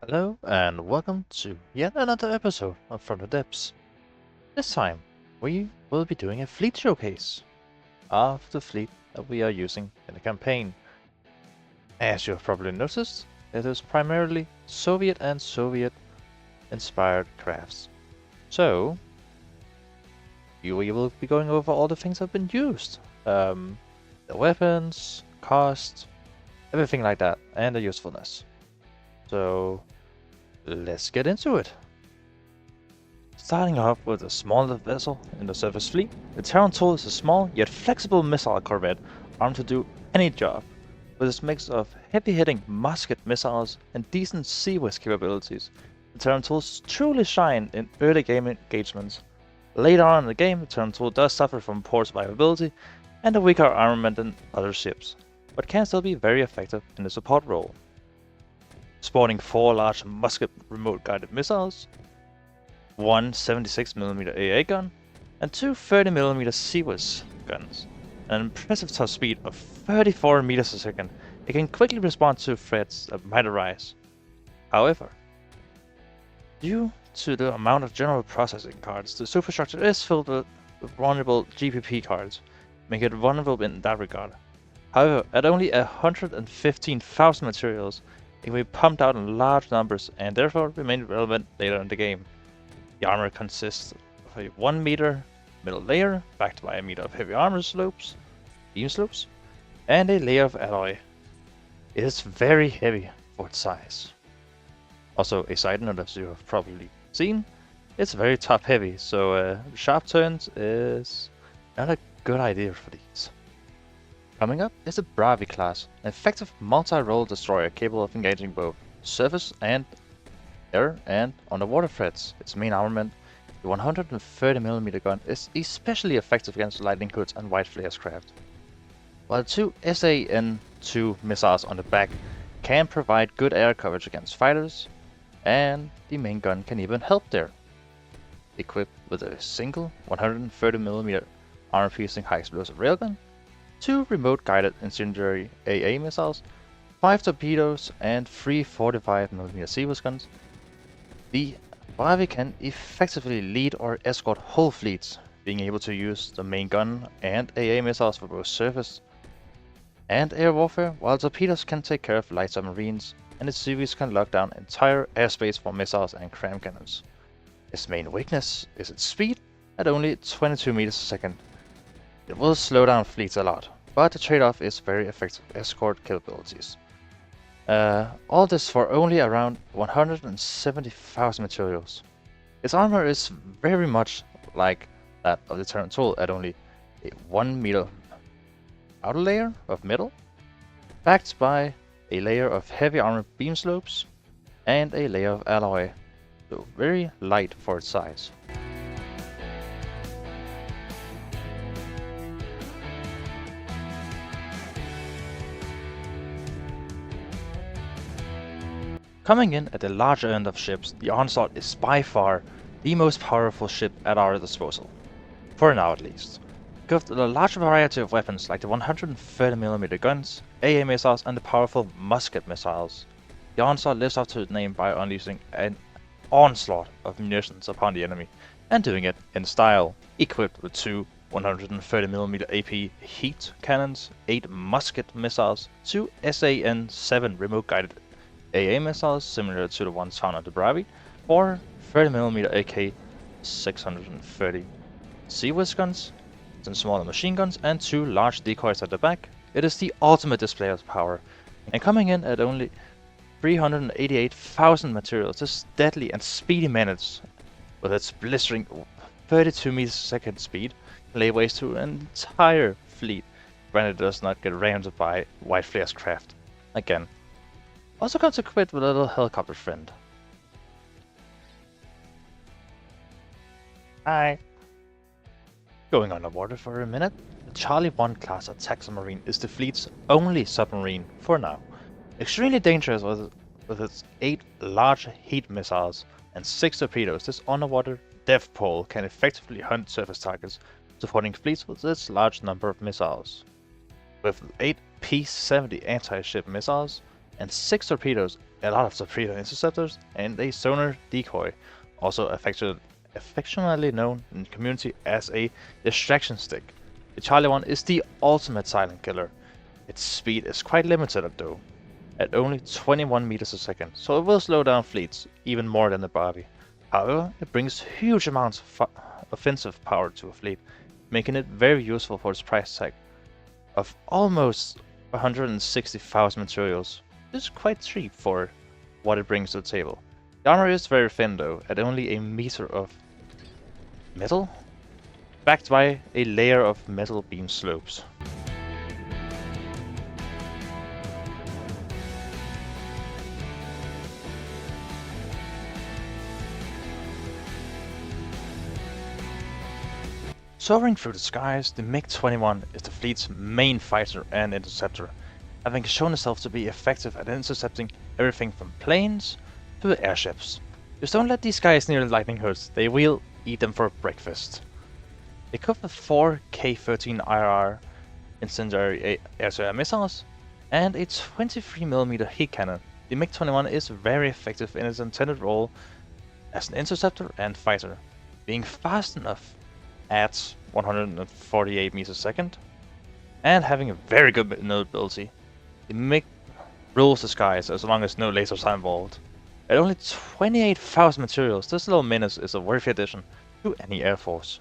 Hello and welcome to yet another episode of From the Depths. This time we will be doing a fleet showcase of the fleet that we are using in the campaign. As you have probably noticed, it is primarily Soviet and Soviet inspired crafts. So we will be going over all the things that have been used. The weapons, cost, everything like that, and the usefulness. So let's get into it. Starting off with a smaller vessel in the surface fleet, the Teran Tool is a small yet flexible missile corvette armed to do any job. With its mix of heavy-hitting musket missiles and decent sea whiz capabilities, the Teran Tools truly shine in early game engagements. Later on in the game, the Teran Tool does suffer from poor survivability and a weaker armament than other ships, but can still be very effective in the support role. Sporting 4 large musket remote-guided missiles, one 76mm AA gun, and two 30mm sea whiz guns. An impressive top speed of 34 meters a second, it can quickly respond to threats that might arise. However, due to the amount of general processing cards, the superstructure is filled with vulnerable GPP cards, making it vulnerable in that regard. However, at only 115,000 materials, it can be pumped out in large numbers and therefore remain relevant later in the game. The armor consists of a 1 meter middle layer, backed by a meter of heavy armor slopes, beam slopes, and a layer of alloy. It is very heavy for its size. Also, a side note, as you have probably seen, it's very top heavy, so sharp turns is not a good idea for these. Coming up is the Bravi class, an effective multi-role destroyer capable of engaging both surface and air and underwater threats. Its main armament, the 130mm gun, is especially effective against lightning hoods and white flares craft, while two SAN-2 missiles on the back can provide good air coverage against fighters, and the main gun can even help there. Equipped with a single 130mm armor-piercing high-explosive railgun, 2 remote-guided incendiary AA missiles, 5 torpedoes, and 3 45mm sea whiz guns, the Bravi can effectively lead or escort whole fleets, being able to use the main gun and AA missiles for both surface and air warfare, while torpedoes can take care of light submarines, and its CVs can lock down entire airspace for missiles and cram cannons. Its main weakness is its speed at only 22 meters a second. It will slow down fleets a lot, but the trade-off is very effective escort capabilities. All this for only around 170,000 materials. Its armor is very much like that of the Teran Tool at only a 1 meter outer layer of metal, backed by a layer of heavy armor beam slopes and a layer of alloy, so very light for its size. Coming in at the larger end of ships, the Onslaught is by far the most powerful ship at our disposal, for now at least. With a large variety of weapons like the 130mm guns, AA missiles, and the powerful musket missiles, the Onslaught lives up to its name by unleashing an onslaught of munitions upon the enemy, and doing it in style, equipped with 2 130mm AP heat cannons, 8 musket missiles, 2 SAN-7 remote-guided AA missiles similar to the ones found on the Bravi, 4 30mm AK 630 sea whiz guns, some smaller machine guns, and 2 large decoys at the back. It is the ultimate display of power, and coming in at only 388,000 materials, this deadly and speedy menace, with its blistering 32 meters per second speed, lay waste to an entire fleet when it does not get rammed by white flares craft. Again. Also comes equipped with a little helicopter friend. Hi. Going underwater for a minute, the Charlie 1 class attack submarine is the fleet's only submarine for now. Extremely dangerous with its 8 large heat missiles and 6 torpedoes, this underwater death pole can effectively hunt surface targets, supporting fleets with its large number of missiles. With 8 P-70 anti-ship missiles and 6 torpedoes, a lot of torpedo interceptors, and a sonar decoy, also affectionately known in the community as a distraction stick. The Charlie 1 is the ultimate silent killer. Its speed is quite limited though, at only 21 meters a second, so it will slow down fleets even more than the Bravi. However, it brings huge amounts of offensive power to a fleet, making it very useful for its price tag of almost 160,000 materials. This is quite cheap for what it brings to the table. The armor is very thin though, at only a meter of metal, backed by a layer of metal beam slopes. Soaring through the skies, the MiG-21 is the fleet's main fighter and interceptor, having shown itself to be effective at intercepting everything from planes to airships. Just don't let these guys near the lightning hoods, they will eat them for breakfast. Equipped with 4 K-13 IR incendiary air-to-air missiles and a 23mm heat cannon, the MiG-21 is very effective in its intended role as an interceptor and fighter, being fast enough at 148 meters a second, and having a very good maneuverability. The MiG rules the skies as long as no lasers are involved. At only 28,000 materials, this little menace is a worthy addition to any air force.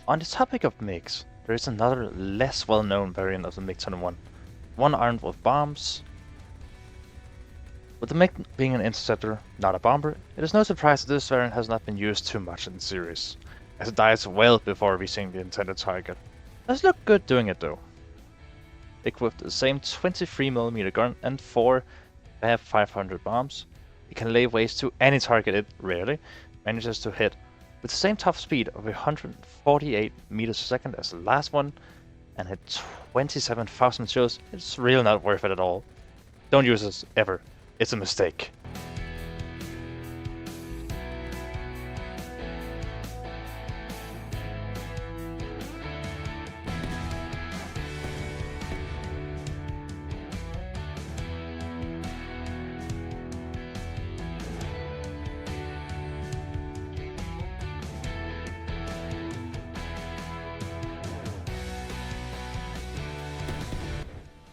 On the topic of MiGs, there is another less well-known variant of the MiG-21, one armed with bombs. With the MiG being an interceptor, not a bomber, it is no surprise that this variant has not been used too much in the series, as it dies well before reaching the intended target. It does look good doing it though. Equipped with the same 23mm gun and 4 Fab 500 bombs, it can lay waste to any target it rarely manages to hit, with the same top speed of 148 meters a second as the last one, and at 27,000 materials, it's really not worth it at all. Don't use this ever. It's a mistake.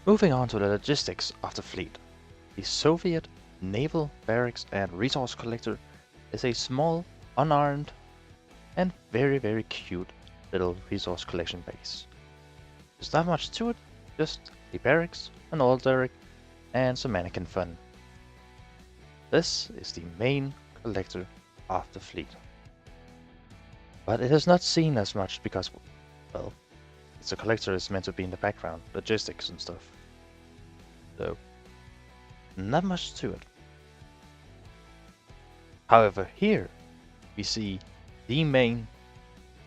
Moving on to the logistics of the fleet. The Soviet Naval Barracks and Resource Collector is a small, unarmed, and very cute little resource collection base. There's not much to it, just a barracks, an oil derrick, and some mannequin fun. This is the main collector of the fleet. But it is not seen as much because, well, it's a collector is meant to be in the background, logistics and stuff. So, not much to it. However, here we see the main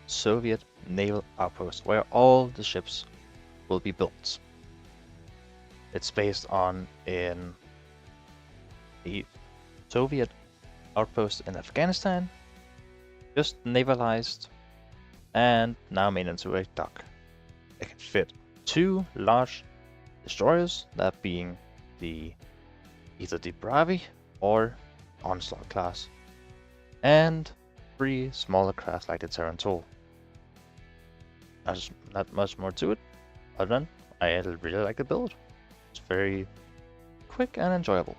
Soviet naval outpost where all the ships will be built. It's based on a Soviet outpost in Afghanistan, just navalized and now made into a dock. It can fit 2 large destroyers, that being either the Bravi or Onslaught class, and 3 smaller crafts like the Teran Tool. There's not much more to it, other than I really like the build. It's very quick and enjoyable.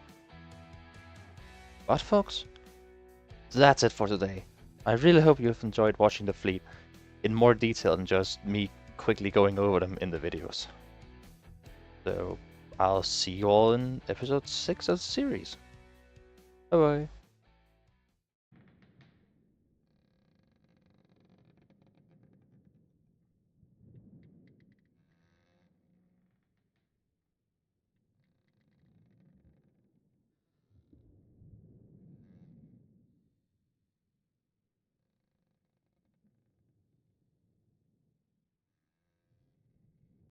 But folks, that's it for today. I really hope you've enjoyed watching the fleet in more detail than just me quickly going over them in the videos. So I'll see you all in episode 6 of the series. Bye bye.